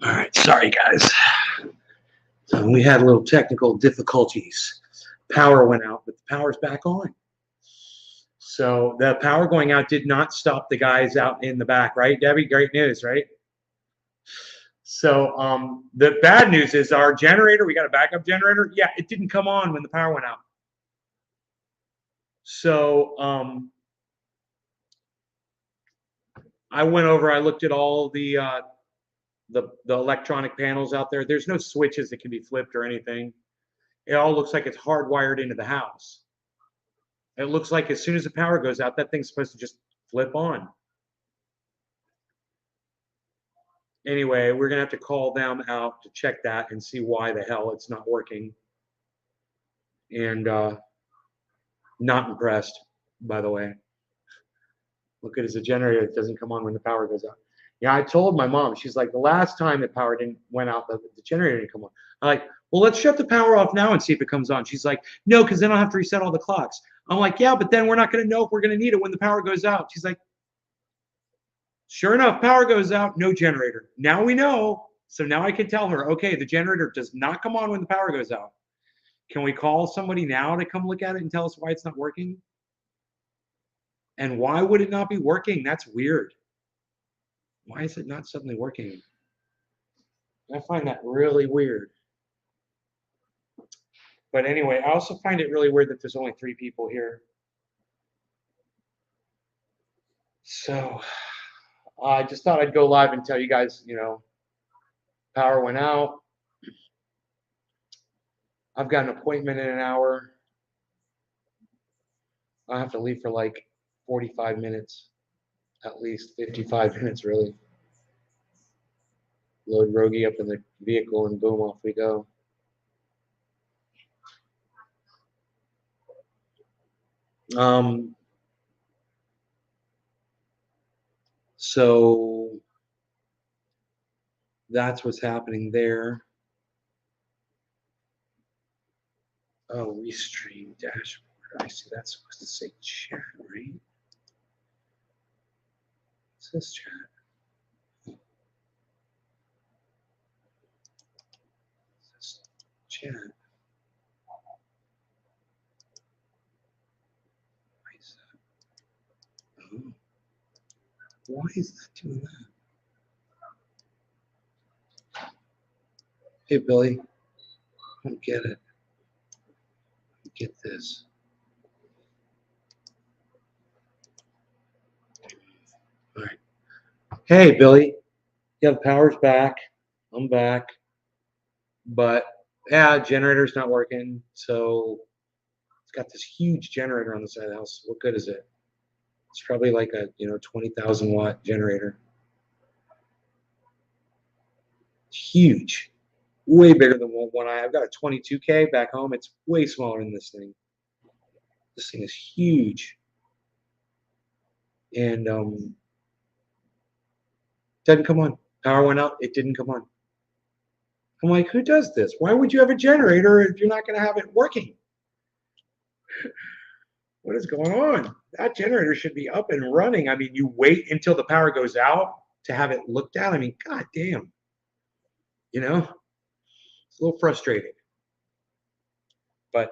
All right, sorry guys. So we had a little technical difficulties. Power went out, but the power's back on. So the power going out did not stop the guys out in the back, right, Debbie? Great news, right? So the bad news is our generator, we got a backup generator. Yeah, it didn't come on when the power went out. So I went over, I looked at all the electronic panels out there. There's no switches that can be flipped or anything. It all looks like it's hardwired into the house. It looks like as soon as the power goes out, that thing's supposed to just flip on. Anyway, we're going to have to call them out to check that and see why the hell it's not working. And not impressed, by the way. Look at it as a generator. It doesn't come on when the power goes out. Yeah, I told my mom. She's like, the last time the power went out, the generator didn't come on. I'm like, well, let's shut the power off now and see if it comes on. She's like, no, because then I'll have to reset all the clocks. I'm like, yeah, but then we're not going to know if we're going to need it when the power goes out. She's like, sure enough, power goes out, no generator. Now we know. So now I can tell her, okay, the generator does not come on when the power goes out. Can we call somebody now to come look at it and tell us why it's not working? And why would it not be working? That's weird. Why is it not suddenly working? I find that really weird. But anyway, I also find it really weird that there's only 3 people here. So I just thought I'd go live and tell you guys, you know, power went out. I've got an appointment in an hour. I have to leave for like 45 minutes, at least 55 minutes, really. Load Rogie up in the vehicle and boom, off we go. So that's what's happening there. Oh, restream dashboard. I see that's supposed to say chat, right? It says chat. It says chat. Oh. Why is that doing that? Hey, Billy. I don't get it. Get this. All right. Hey, Billy. Yeah, the power's back. I'm back. But yeah, generator's not working. So it's got this huge generator on the side of the house. What good is it? It's probably like a 20,000 watt generator. It's huge. Way bigger than one I've got a 22K back home. It's way smaller than this thing. This thing is huge. And doesn't come on. Power went out. It didn't come on. I'm like, who does this? Why would you have a generator if you're not going to have it working? What is going on? That generator should be up and running. I mean, you wait until the power goes out to have it looked at. I mean, god damn. You know, it's a little frustrating. But,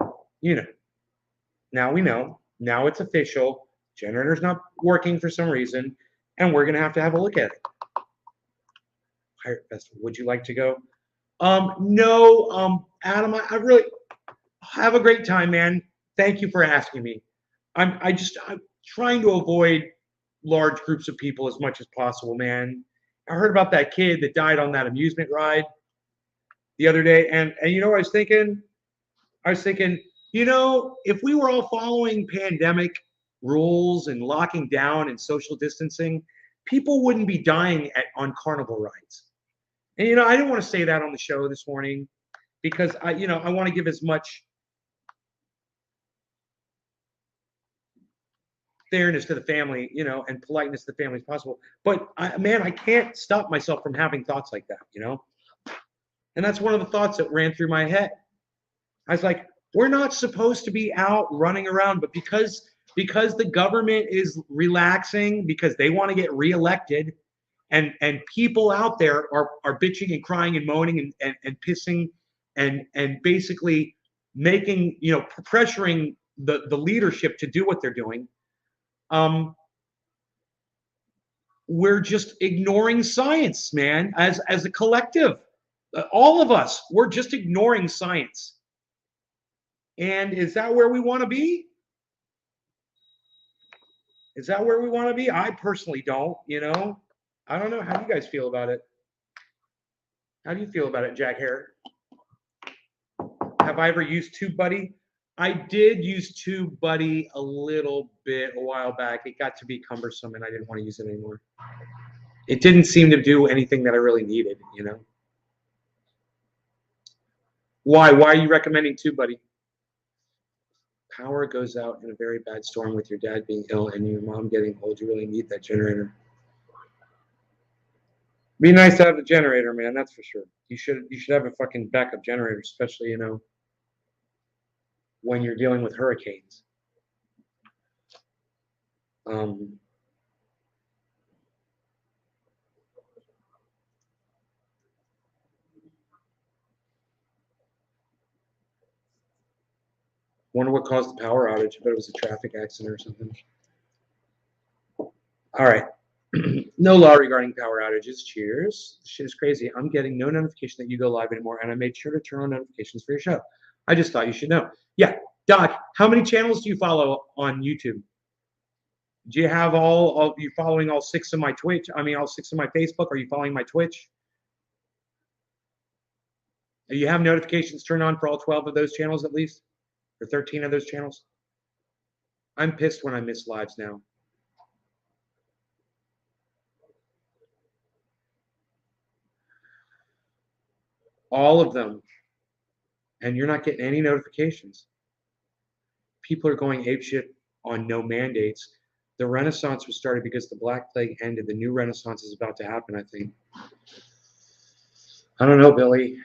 now we know. Now it's official. Generator's not working for some reason, and we're going to have a look at it. Pirate Festival, would you like to go? No, Adam, I really have a great time, man. Thank you for asking me. I'm trying to avoid large groups of people as much as possible, man. I heard about that kid that died on that amusement ride the other day, and you know what I was thinking? I was thinking, if we were all following pandemic rules and locking down and social distancing, people wouldn't be dying on carnival rides. And I didn't want to say that on the show this morning because I want to give as much fairness to the family, you know, and politeness to the family as possible. But man, I can't stop myself from having thoughts like that, you know? And that's one of the thoughts that ran through my head. I was like, we're not supposed to be out running around, but because the government is relaxing, because they want to get reelected, and people out there are bitching and crying and moaning and pissing and basically making, you know, pressuring the leadership to do what they're doing. We're just ignoring science, man, as a collective. All of us, we're just ignoring science. And is that where we want to be? Is that where we want to be? I personally don't, you know. I don't know. How do you guys feel about it? How do you feel about it, Jack Hare? Have I ever used TubeBuddy? I did use TubeBuddy a little bit a while back. It got to be cumbersome and I didn't want to use it anymore. It didn't seem to do anything that I really needed, you know. Why? Why are you recommending TubeBuddy? Power goes out in a very bad storm with your dad being ill and your mom getting old. You really need that generator. Be nice to have a generator, man. That's for sure. You should have a fucking backup generator, especially, you know, when you're dealing with hurricanes. Wonder what caused the power outage. I bet it was a traffic accident or something. All right. No law regarding power outages. Cheers. This shit is crazy. I'm getting no notification that you go live anymore, and I made sure to turn on notifications for your show. I just thought you should know. Yeah, Doc, how many channels do you follow on YouTube? Do you have are you following all 6 of my Twitch? I mean, all 6 of my Facebook? Are you following my Twitch? Do you have notifications turned on for all 12 of those channels at least? Or 13 of those channels? I'm pissed when I miss lives now. All of them. And you're not getting any notifications. People are going apeshit on no mandates. The Renaissance was started because the Black Plague ended. The new Renaissance is about to happen, I think. I don't know, Billy.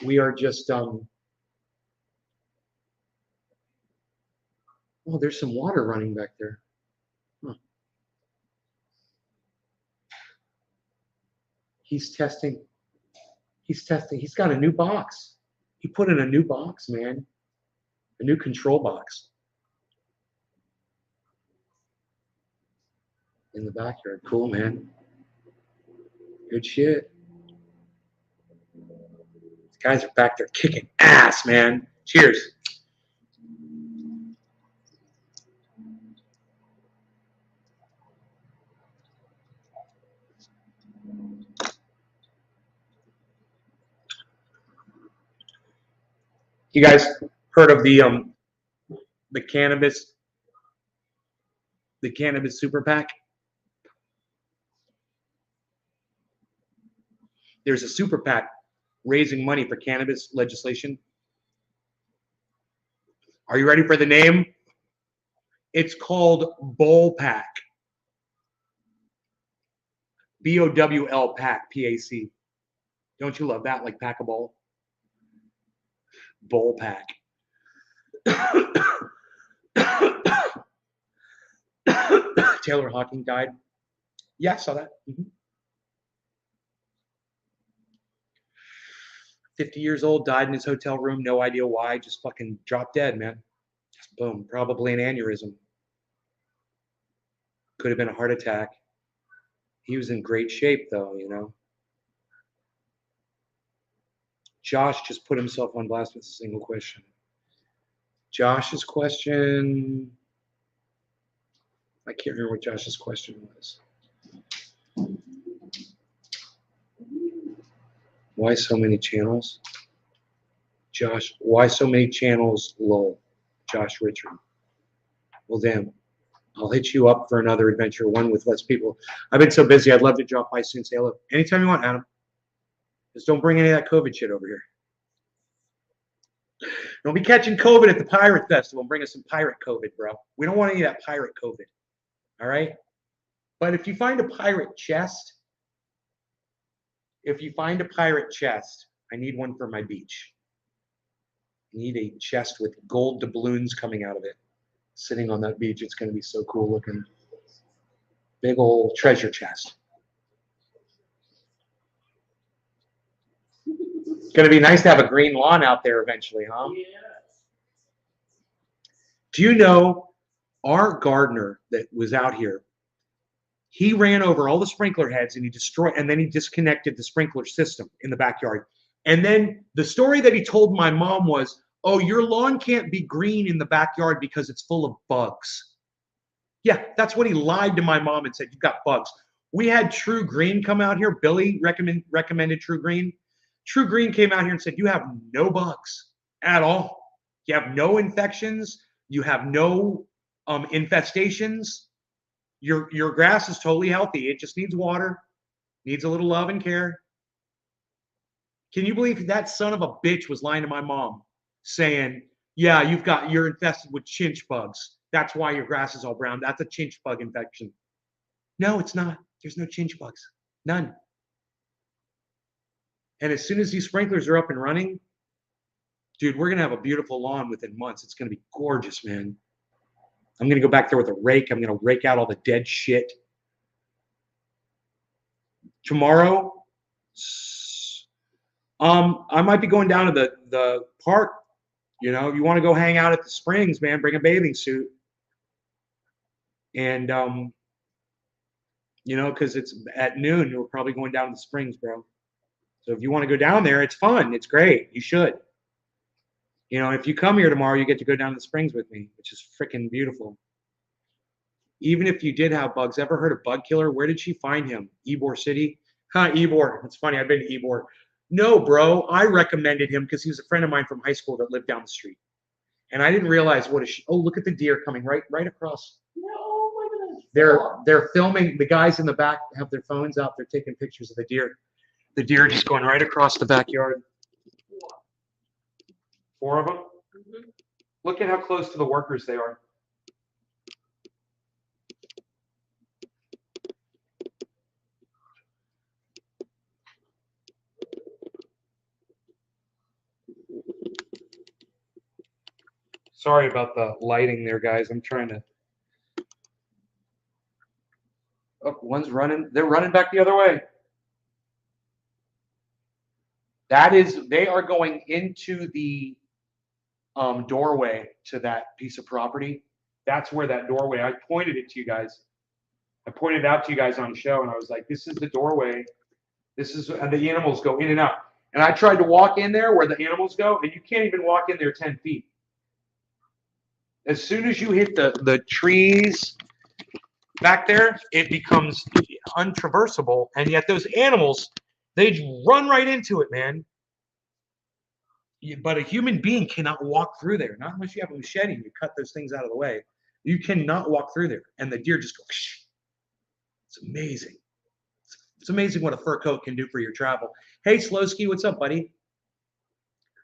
We are just oh, there's some water running back there. Huh. He's testing. He's got a new box. He put in a new box, man. A new control box. In the backyard. Cool, man. Good shit. These guys are back there kicking ass, man. Cheers. You guys heard of the cannabis super PAC? There's a super PAC raising money for cannabis legislation. Are you ready for the name? It's called Bowl PAC. BOWL PAC, PAC. Don't you love that? Like pack a bowl? Bowl PAC. Taylor Hawking died. Yeah, I saw that. 50 years old, died in his hotel room. No idea why. Just fucking dropped dead, man. Just boom. Probably an aneurysm. Could have been a heart attack. He was in great shape, though, you know. Josh just put himself on blast with a single question. Josh's question. I can't remember what Josh's question was. Why so many channels? Josh, why so many channels? Lol. Josh Richard. Well, damn. I'll hit you up for another adventure, one with less people. I've been so busy. I'd love to drop by soon. Say hello. Anytime you want, Adam. Just don't bring any of that COVID shit over here. Don't be catching COVID at the Pirate Festival and bring us some pirate COVID, bro. We don't want any of that pirate COVID. All right. But if you find a pirate chest, I need one for my beach. I need a chest with gold doubloons coming out of it. Sitting on that beach, it's going to be so cool looking. Big old treasure chest. It's going to be nice to have a green lawn out there eventually, huh? Yeah. Do you know our gardener that was out here? He ran over all the sprinkler heads and then he disconnected the sprinkler system in the backyard. And then the story that he told my mom was, oh, your lawn can't be green in the backyard because it's full of bugs. Yeah, that's what he lied to my mom and said, you've got bugs. We had True Green come out here. Billy recommended True Green. True Green came out here and said, you have no bugs at all. You have no infections. You have no infestations. Your grass is totally healthy. It just needs water, needs a little love and care. Can you believe that son of a bitch was lying to my mom saying, yeah, you're infested with chinch bugs. That's why your grass is all brown. That's a chinch bug infection. No, it's not. There's no chinch bugs. None. And as soon as these sprinklers are up and running, dude, we're going to have a beautiful lawn within months. It's going to be gorgeous, man. I'm going to go back there with a rake. I'm going to rake out all the dead shit. Tomorrow, I might be going down to the park. You know, if you want to go hang out at the springs, man, bring a bathing suit. And, you know, because it's at noon, we're probably going down to the springs, bro. So if you want to go down there, it's fun. It's great. You should. You know, if you come here tomorrow, you get to go down to the springs with me, which is freaking beautiful. Even if you did have bugs, ever heard of Bug Killer? Where did she find him? Ybor City? Huh, Ybor. It's funny. I've been to Ybor. No, bro. I recommended him because he was a friend of mine from high school that lived down the street. And I didn't realize what a oh, look at the deer coming right across. No, my goodness. They're filming. The guys in the back have their phones out. They're taking pictures of the deer. The deer just going right across the backyard. 4 of them? Mm-hmm. Look at how close to the workers they are. Sorry about the lighting there, guys. I'm trying to. Oh, one's running. They're running back the other way. They are going into the doorway to that piece of property. That's where that doorway, I pointed it to you guys. I pointed it out to you guys on the show, and I was like, this is the doorway. And the animals go in and out. And I tried to walk in there where the animals go, and you can't even walk in there 10 feet. As soon as you hit the trees back there, it becomes untraversable. And yet those animals, they run right into it, man. But a human being cannot walk through there. Not unless you have a machete and you cut those things out of the way. You cannot walk through there. And the deer just go, shh. It's amazing. It's amazing what a fur coat can do for your travel. Hey, Slowski, what's up, buddy?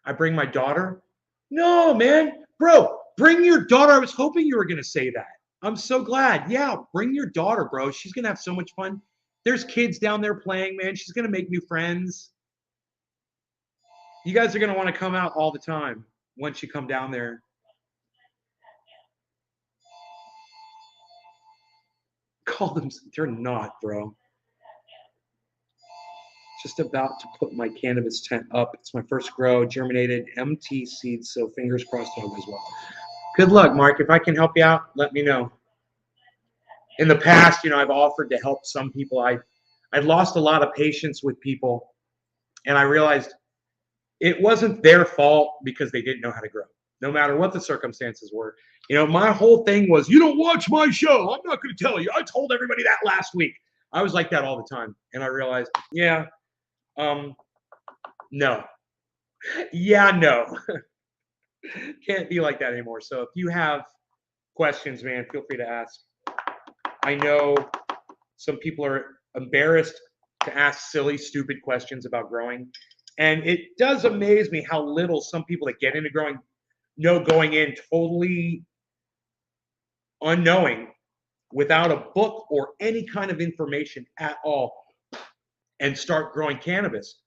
I bring my daughter. No, man. Bro, bring your daughter. I was hoping you were going to say that. I'm so glad. Yeah, bring your daughter, bro. She's going to have so much fun. There's kids down there playing, man. She's going to make new friends. You guys are going to want to come out all the time once you come down there. Call them. They're not, bro. Just about to put my cannabis tent up. It's my first grow, germinated MT seeds, so fingers crossed all goes well. Good luck, Mark. If I can help you out, let me know. In the past, you know, I've offered to help some people. I'd lost a lot of patience with people, and I realized it wasn't their fault because they didn't know how to grow, no matter what the circumstances were. You know, my whole thing was, you don't watch my show. I'm not going to tell you. I told everybody that last week. I was like that all the time, and I realized, yeah, no. Yeah, no. Can't be like that anymore. So if you have questions, man, feel free to ask. I know some people are embarrassed to ask silly, stupid questions about growing. And it does amaze me how little some people that get into growing know going in totally unknowing without a book or any kind of information at all and start growing cannabis.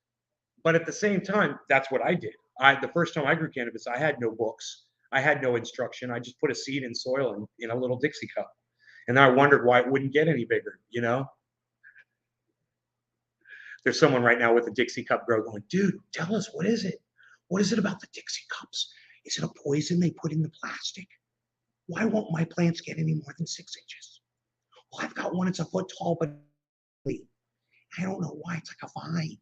But at the same time, that's what I did. The first time I grew cannabis, I had no books. I had no instruction. I just put a seed in soil in a little Dixie cup. And I wondered why it wouldn't get any bigger, you know? There's someone right now with a Dixie cup grow going, dude, tell us, what is it? What is it about the Dixie cups? Is it a poison they put in the plastic? Why won't my plants get any more than 6 inches? Well, I've got one that's a foot tall, but I don't know why. It's like a vine.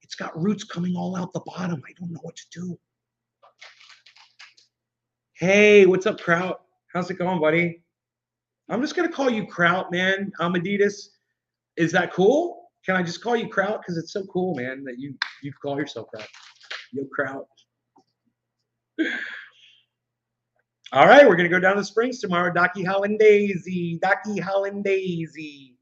It's got roots coming all out the bottom. I don't know what to do. Hey, what's up, Kraut? How's it going, buddy? I'm just going to call you Kraut, man. Amadeus. Is that cool? Can I just call you Kraut? Because it's so cool, man, that you call yourself Kraut. Yo, Kraut. All right, we're going to go down to Springs tomorrow. Docky Hollandaise. Docky Hollandaise.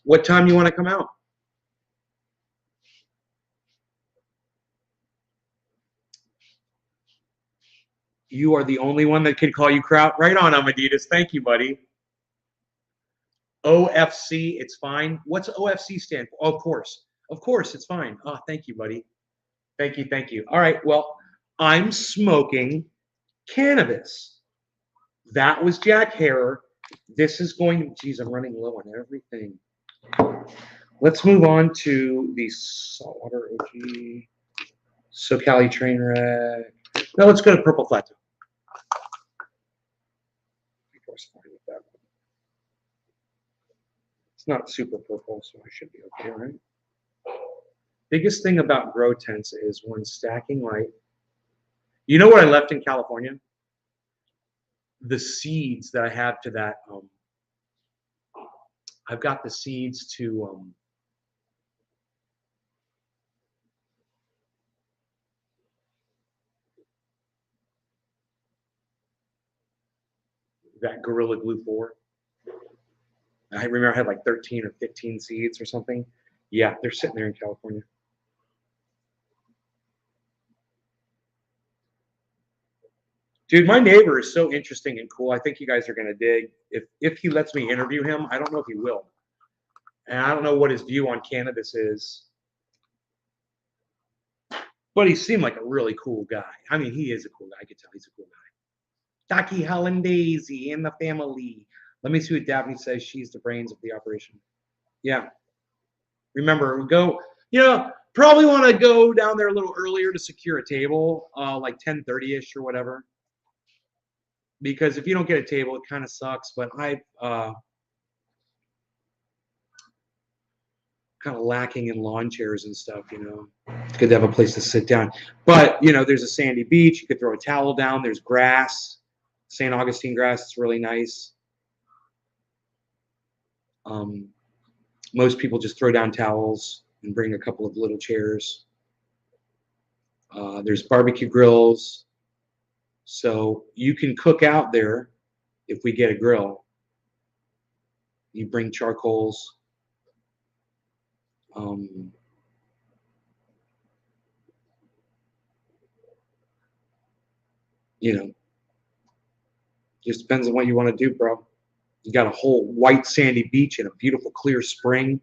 What time you want to come out? You are the only one that can call you Kraut. Right on, Amadeus. Thank you, buddy. OFC, it's fine. What's OFC stand for? Oh, of course. Of course, it's fine. Oh, thank you, buddy. Thank you, thank you. All right, well, I'm smoking cannabis. That was Jack Herer. This is going to, geez, I'm running low on everything. Let's move on to the Saltwater OG, SoCali Trainwreck. Now let's go to Purple Plateau. It's not super purple, so I should be okay, right? Biggest thing about grow tents is when stacking light. You know what I left in California? The seeds that I have to that. I've got the seeds to that Gorilla Glue 4. I remember I had like 13 or 15 seeds or something. Yeah, they're sitting there in California. Dude, my neighbor is so interesting and cool. I think you guys are going to dig. If he lets me interview him, I don't know if he will. And I don't know what his view on cannabis is. But he seemed like a really cool guy. I mean, he is a cool guy. I could tell he's a cool guy. Docky Hollandaise and the family. Let me see what Daphne says. She's the brains of the operation. Yeah. Remember, go, probably want to go down there a little earlier to secure a table, like 10:30-ish or whatever. Because if you don't get a table, it kind of sucks. But I kind of lacking in lawn chairs and stuff, It's good to have a place to sit down. But, there's a sandy beach. You could throw a towel down. There's grass. St. Augustine grass. It's really nice. Most people just throw down towels and bring a couple of little chairs. There's barbecue grills. So you can cook out there if we get a grill. You bring charcoals. Just depends on what you want to do, bro. You got a whole white sandy beach and a beautiful clear spring.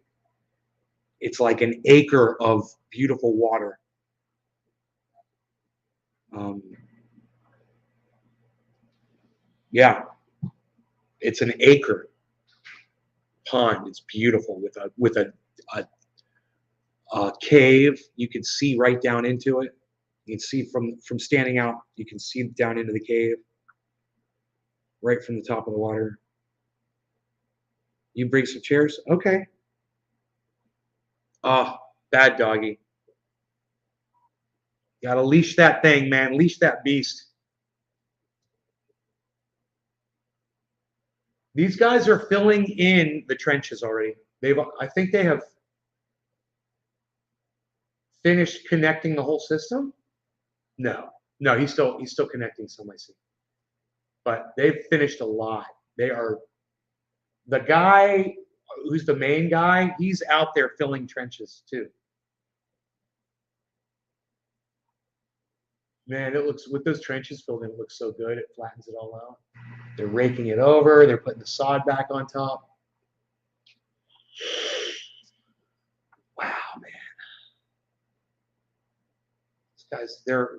It's like an acre of beautiful water. Yeah, it's an acre pond. It's beautiful with a cave. You can see right down into it. You can see from standing out. You can see down into the cave, right from the top of the water. You bring some chairs, okay. Oh, bad doggy. Gotta leash that thing, man. Leash that beast. These guys are filling in the trenches already. I think they have finished connecting the whole system. No, he's still connecting some, I see. But they've finished a lot. The guy who's the main guy, he's out there filling trenches too. Man, it looks, with those trenches filled in, it looks so good. It flattens it all out. They're raking it over. They're putting the sod back on top. Wow, man. These guys, they're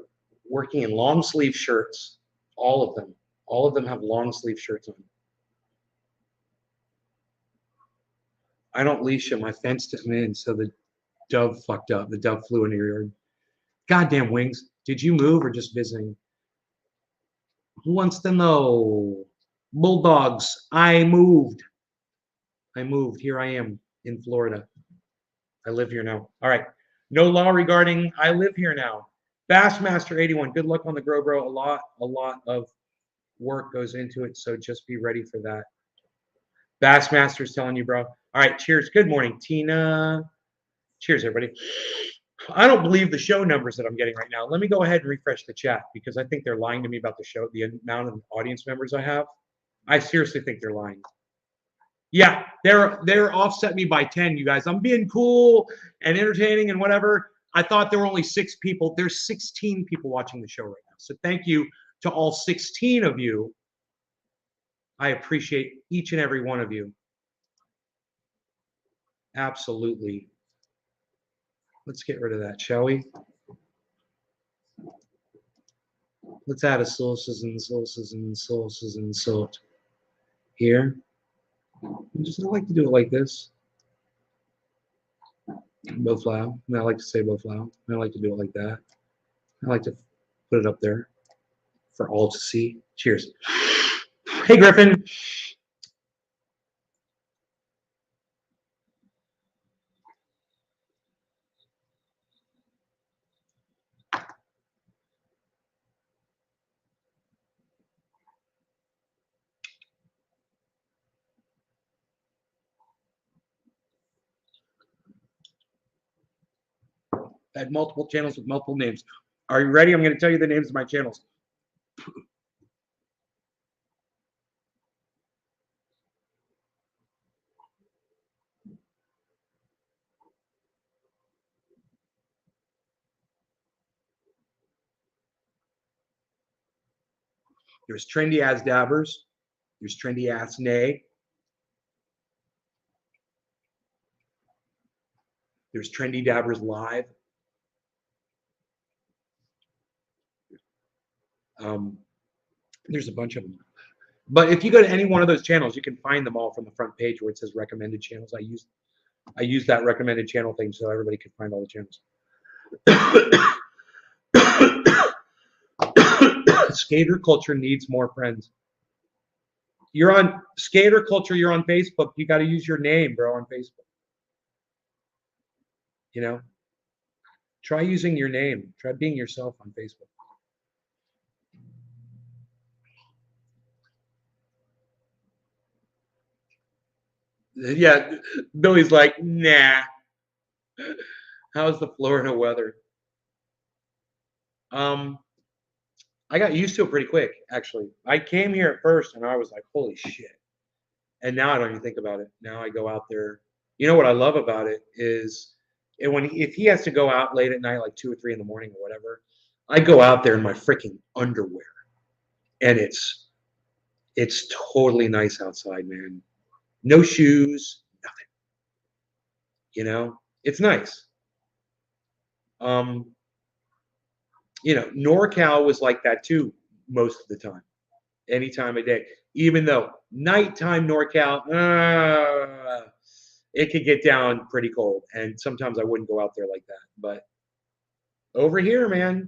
working in long sleeve shirts. All of them. All of them have long sleeve shirts on. I don't leash them. I fenced them in, so the dove fucked up. The dove flew into your yard. Goddamn wings. Did you move or just visiting? Who wants to know? Bulldogs. I moved. I moved. Here I am in Florida. I live here now. All right. No law regarding I live here now. Bassmaster 81. Good luck on the grow, bro. A lot of work goes into it, so just be ready for that. Bassmaster's telling you, bro. All right. Cheers. Good morning, Tina. Cheers, everybody. I don't believe the show numbers that I'm getting right now. Let me go ahead and refresh the chat because I think they're lying to me about the show, the amount of audience members I have. I seriously think they're lying. Yeah, they're offset me by 10, you guys. I'm being cool and entertaining and whatever. I thought there were only 6 people. There's 16 people watching the show right now. So thank you to all 16 of you. I appreciate each and every one of you. Absolutely. Let's get rid of that, shall we? Let's add a sources and salt here. I like to do it like this. Bowflower. And I like to say bowflower. I like to do it like that. I like to put it up there for all to see. Cheers. Hey, Griffin. I had multiple channels with multiple names. Are you ready? I'm going to tell you the names of my channels. There's Trendy Ass Dabbers. There's Trendy Ass Nay. There's Trendy Dabbers Live. There's a bunch of them. But if you go to any one of those channels, you can find them all from the front page where it says recommended channels. I use that recommended channel thing so everybody can find all the channels. Skater culture needs more friends. You're on Skater culture. You're on Facebook. You got to use your name, bro, on Facebook. You know, try using your name. Try being yourself on Facebook. Yeah, Billy's like, nah. How's the Florida weather? I got used to it pretty quick, actually. I came here at first and I was like, holy shit. And now I don't even think about it. Now I go out there. You know what I love about it is if he has to go out late at night, like 2 or 3 in the morning or whatever, I go out there in my freaking underwear. And it's totally nice outside, man. No shoes, nothing. You know, it's nice. NorCal was like that too most of the time, any time of day. Even though nighttime NorCal, it could get down pretty cold, and sometimes I wouldn't go out there like that. But over here, man,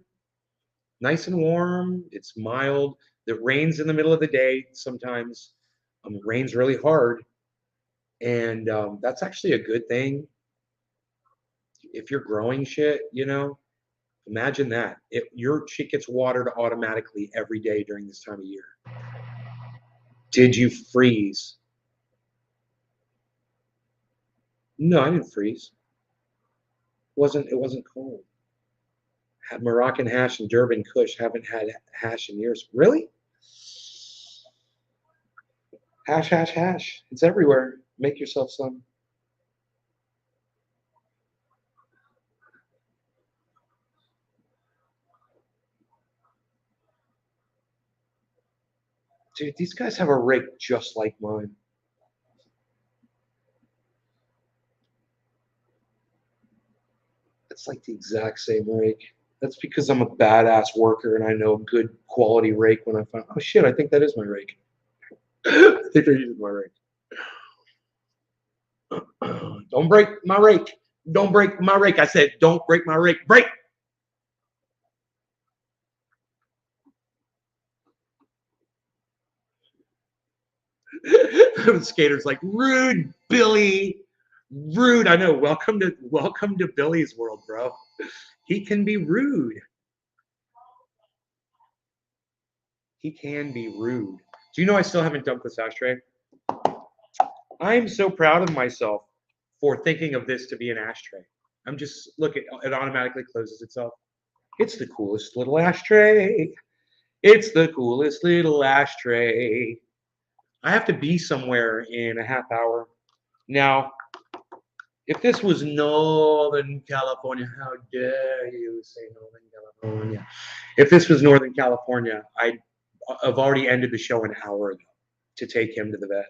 nice and warm. It's mild. It rains in the middle of the day sometimes. It rains really hard, and that's actually a good thing. If you're growing shit, imagine that. Your shit gets watered automatically every day during this time of year. Did you freeze? No, I didn't freeze. It wasn't cold. Had Moroccan hash and Durban Kush. Haven't had hash in years. Really? Hash, hash, hash. It's everywhere. Make yourself some. Dude, these guys have a rake just like mine. It's like the exact same rake. That's because I'm a badass worker and I know a good quality rake when I find. Oh shit! I think that is my rake. I think they're using my rake. Don't break my rake. Don't break my rake. I said, don't break my rake. Break. The skater's like, rude, Billy. Rude. I know. Welcome to Billy's world, bro. He can be rude. He can be rude. Do you know I still haven't dumped this ashtray? I'm so proud of myself for thinking of this to be an ashtray. I'm just look it automatically closes itself. It's the coolest little ashtray. It's the coolest little ashtray. I have to be somewhere in a half hour. Now, if this was Northern California, how dare you say Northern California? If this was Northern California, I'd have already ended the show an hour ago to take him to the vet.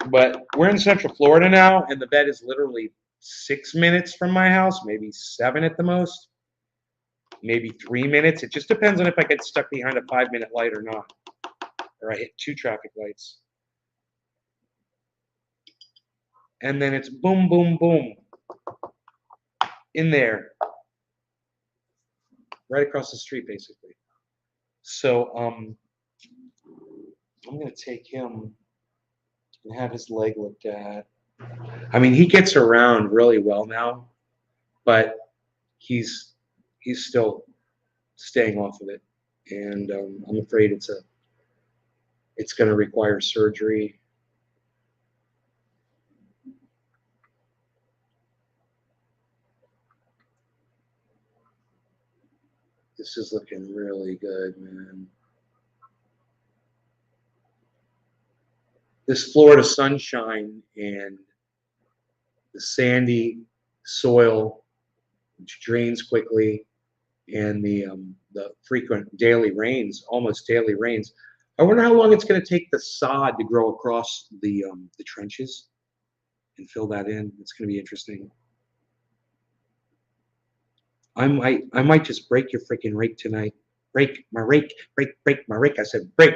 But we're in Central Florida now, and the vet is literally 6 minutes from my house, maybe 7 at the most, maybe 3 minutes. It just depends on if I get stuck behind a 5-minute light or not, or I hit 2 traffic lights. And then it's boom, boom, boom in there, right across the street, basically. So I'm gonna take him and have his leg looked at. I mean, he gets around really well now, but he's still staying off of it, and I'm afraid it's going to require surgery. This is looking really good, man. This Florida sunshine and the sandy soil, which drains quickly, and the frequent daily rains, almost daily rains. I wonder how long it's going to take the sod to grow across the trenches and fill that in. It's going to be interesting. I might just break your freaking rake tonight. Break my rake. Break my rake. I said break.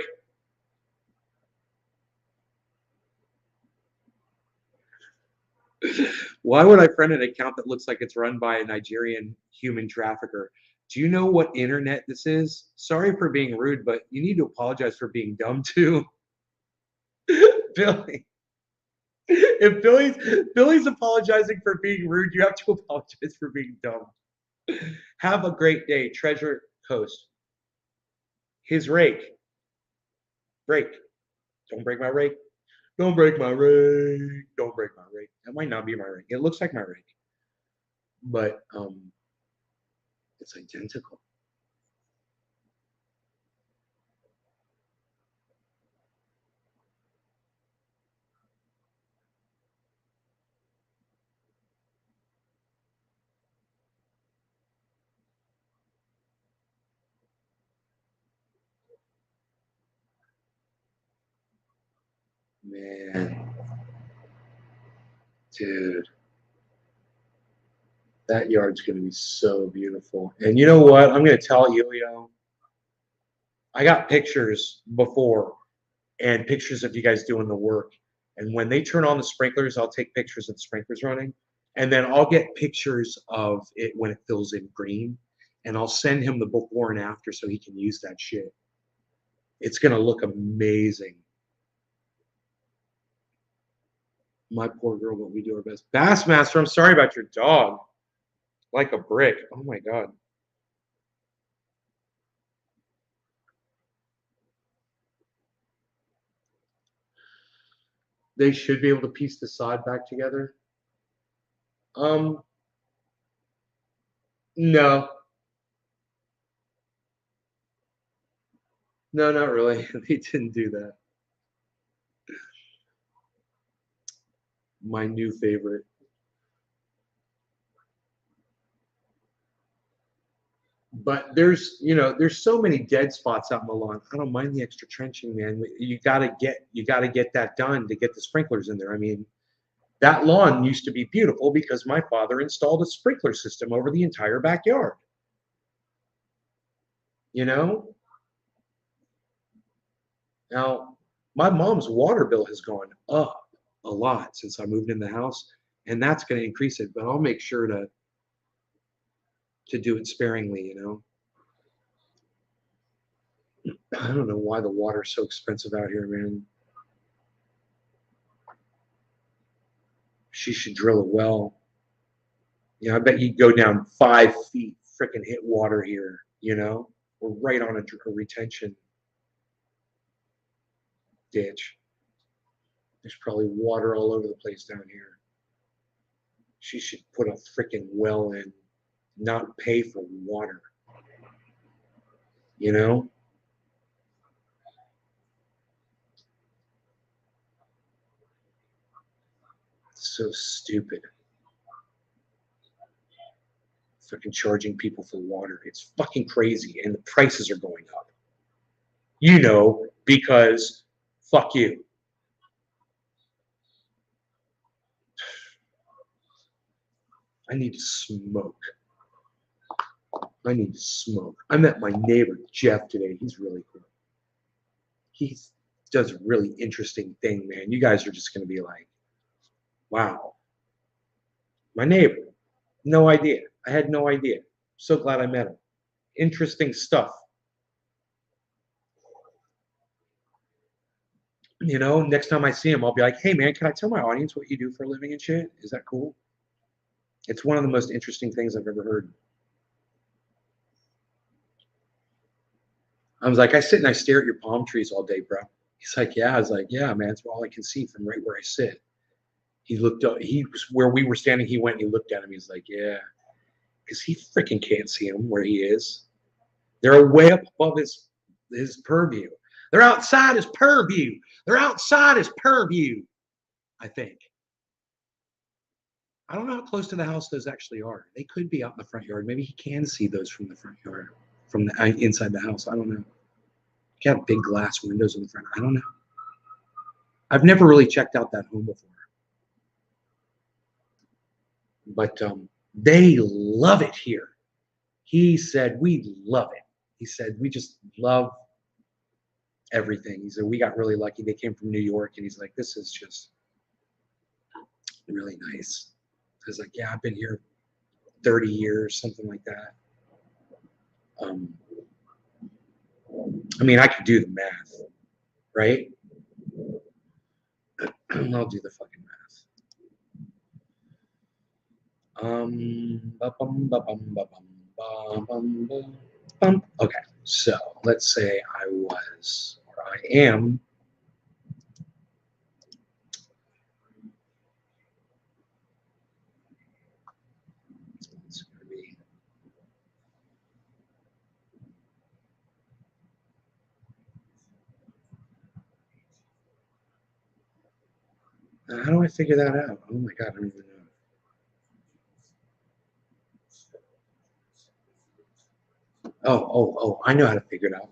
Why would I friend an account that looks like it's run by a Nigerian human trafficker? Do you know what internet this is? Sorry for being rude, but you need to apologize for being dumb too. Billy. If Billy's apologizing for being rude, you have to apologize for being dumb. Have a great day, Treasure Coast. His rake. Break. Don't break my rake. Don't break my rake. Don't break my rake. That might not be my rake. It looks like my rake, but it's identical. Man, dude, that yard's gonna be so beautiful. And you know what? I'm gonna tell Elio. I got pictures before and pictures of you guys doing the work. And when they turn on the sprinklers, I'll take pictures of the sprinklers running. And then I'll get pictures of it when it fills in green. And I'll send him the before and after so he can use that shit. It's gonna look amazing. My poor girl, but we do our best. Bassmaster, I'm sorry about your dog. Like a brick. Oh my God. They should be able to piece the sod back together. Um, no. No, not really. They didn't do that. My new favorite. But there's, you know, there's so many dead spots out in the lawn. I don't mind the extra trenching, man. You gotta get that done to get the sprinklers in there. I mean, that lawn used to be beautiful because my father installed a sprinkler system over the entire backyard. You know? Now, my mom's water bill has gone up a lot since I moved in the house, and that's going to increase it, but I'll make sure to do it sparingly, you know. I don't know why the water's so expensive out here, man. She should drill a well. You know, I bet you'd go down 5 feet, frickin' hit water here, you know. We're right on a retention ditch. There's probably water all over the place down here. She should put a frickin' well in, not pay for water. You know? So stupid. Fucking charging people for water. It's fucking crazy. And the prices are going up. You know, because fuck you. I need to smoke. I need to smoke. I met my neighbor, Jeff, today. He's really cool. He does a really interesting thing, man. You guys are just going to be like, wow. My neighbor. No idea. I had no idea. So glad I met him. Interesting stuff. You know, next time I see him, I'll be like, hey, man, can I tell my audience what you do for a living and shit? Is that cool? It's one of the most interesting things I've ever heard. I was like, I sit and I stare at your palm trees all day, bro. He's like, yeah. I was like, yeah, man, it's all I can see from right where I sit. He looked up, he was where we were standing. He went and he looked at him. He's like, yeah, because he freaking can't see him where he is. They're way up above his purview. They're outside his purview. They're outside his purview, I think. I don't know how close to the house those actually are. They could be out in the front yard. Maybe he can see those from the front yard, from the inside the house. I don't know. You have big glass windows in the front. I don't know. I've never really checked out that home before. But they love it here. He said, we love it. He said, we just love everything. He said, we got really lucky. They came from New York, and he's like, this is just really nice. I was like, yeah, I've been here 30 years, something like that. I mean, I could do the math, right? I'll do the fucking math. Okay, so let's say I was, or I am, it's going to be, how do I figure that out? Oh my God, I don't even know. Oh, I know how to figure it out.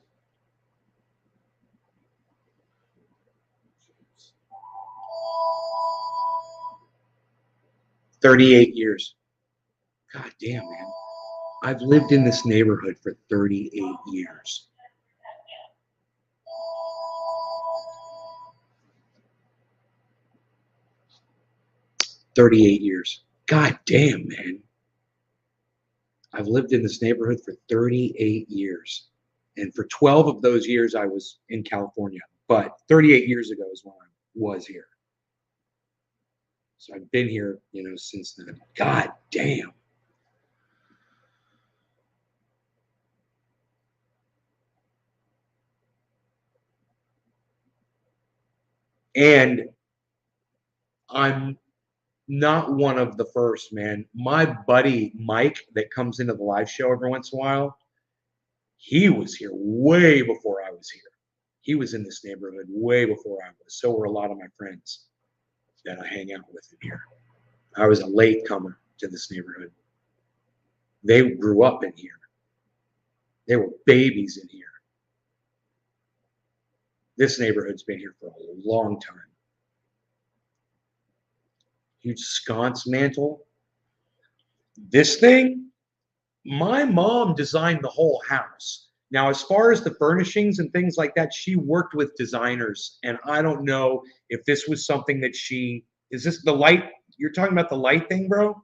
38 years. God damn, man. I've lived in this neighborhood for 38 years. God damn, man. I've lived in this neighborhood for 38 years. And for 12 of those years, I was in California. But 38 years ago is when I was here. So I've been here, you know, since then. God damn. And I'm not one of the first, man. My buddy Mike, that comes into the live show every once in a while, he was here way before I was here. He was in this neighborhood way before I was. So were a lot of my friends that I hang out with in here. I was a late comer to this neighborhood. They grew up in here. They were babies in here. This neighborhood's been here for a long time. Huge sconce mantle. This thing, my mom designed the whole house. Now, as far as the furnishings and things like that, she worked with designers. And I don't know if this was something that is this the light? You're talking about the light thing, bro?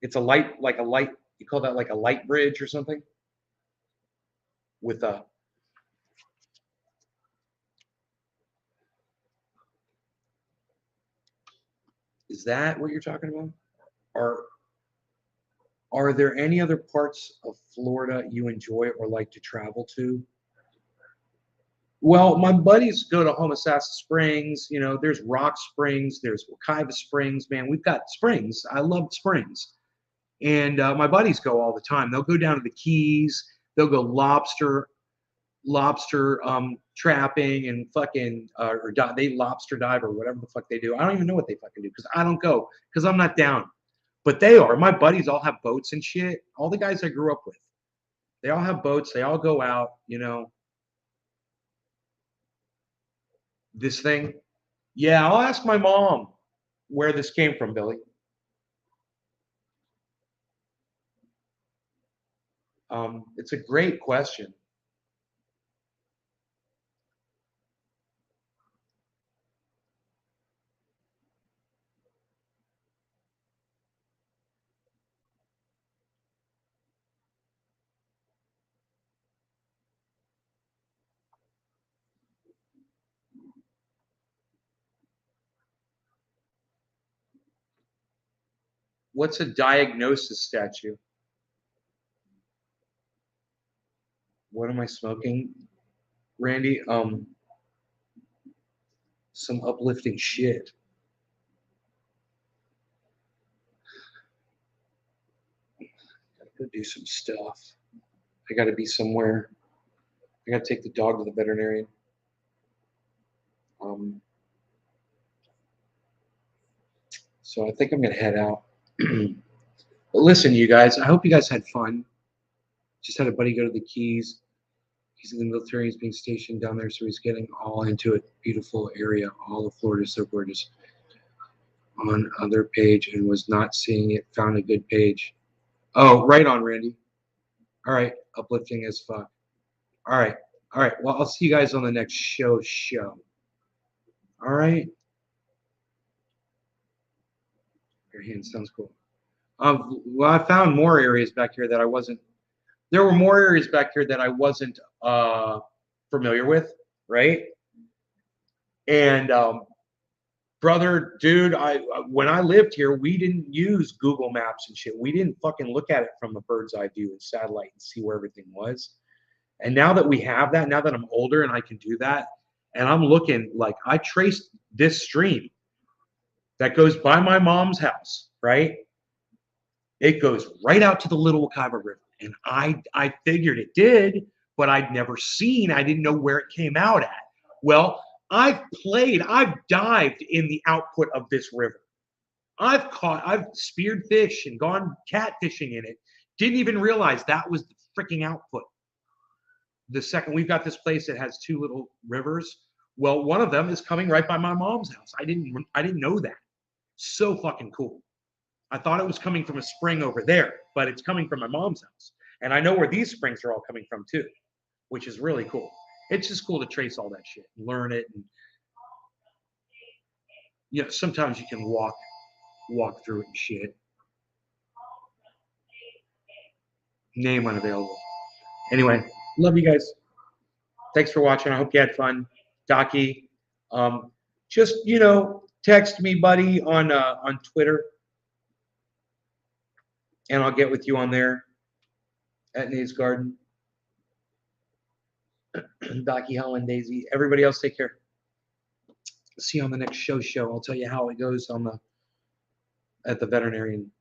It's a light, like a light, you call that like a light bridge or something? With a, is that what you're talking about? Are there any other parts of Florida you enjoy or like to travel to? Well, my buddies go to Homosassa Springs. You know, there's Rock Springs, there's Wekiva Springs. Man, we've got springs. I love springs. And my buddies go all the time. They'll go down to the Keys. They'll go lobster trapping and fucking they lobster dive or whatever the fuck they do. I don't even know what they fucking do because I don't go because I'm not down. But they are. My buddies all have boats and shit. All the guys I grew up with, they all have boats. They all go out. You know, this thing. Yeah, I'll ask my mom where this came from, Billy. It's a great question. What's a diagnosis statue? What am I smoking, Randy? Some uplifting shit. Gotta go do some stuff. I gotta be somewhere. I gotta take the dog to the veterinarian. So I think I'm gonna head out. But listen, you guys, I hope you guys had fun. Just had a buddy go to the Keys. He's in the military. He's being stationed down there, so he's getting all into it. Beautiful area. All of Florida is so gorgeous. On other page and was not seeing it. Found a good page. Oh, right on, Randy. All right, uplifting as fuck. All right, all right. Well, I'll see you guys on the next show. All right. Your hand sounds cool. Well, I found more areas back here that I wasn't. There were more areas back here that I wasn't familiar with, right? And brother, dude, when I lived here, we didn't use Google Maps and shit. We didn't fucking look at it from a bird's eye view and satellite and see where everything was. And now that we have that, now that I'm older and I can do that, and I'm looking like I traced this stream that goes by my mom's house, right? It goes right out to the Little Wekiva River. And I figured it did, but I'd never seen, I didn't know where it came out at. Well, I've dived in the output of this river. I've speared fish and gone catfishing in it. Didn't even realize that was the freaking output. The second, we've got this place that has two little rivers. Well, one of them is coming right by my mom's house. I didn't know that. So fucking cool. I thought it was coming from a spring over there, but it's coming from my mom's house. And I know where these springs are all coming from too, which is really cool. It's just cool to trace all that shit and learn it. And you know, sometimes you can walk through it and shit. Name unavailable. Anyway, love you guys. Thanks for watching. I hope you had fun. Docky, just, you know, text me, buddy, on Twitter, and I'll get with you on there at Nate's Garden. Docky, Helen, Daisy, everybody else, take care. See you on the next show. I'll tell you how it goes at the veterinarian.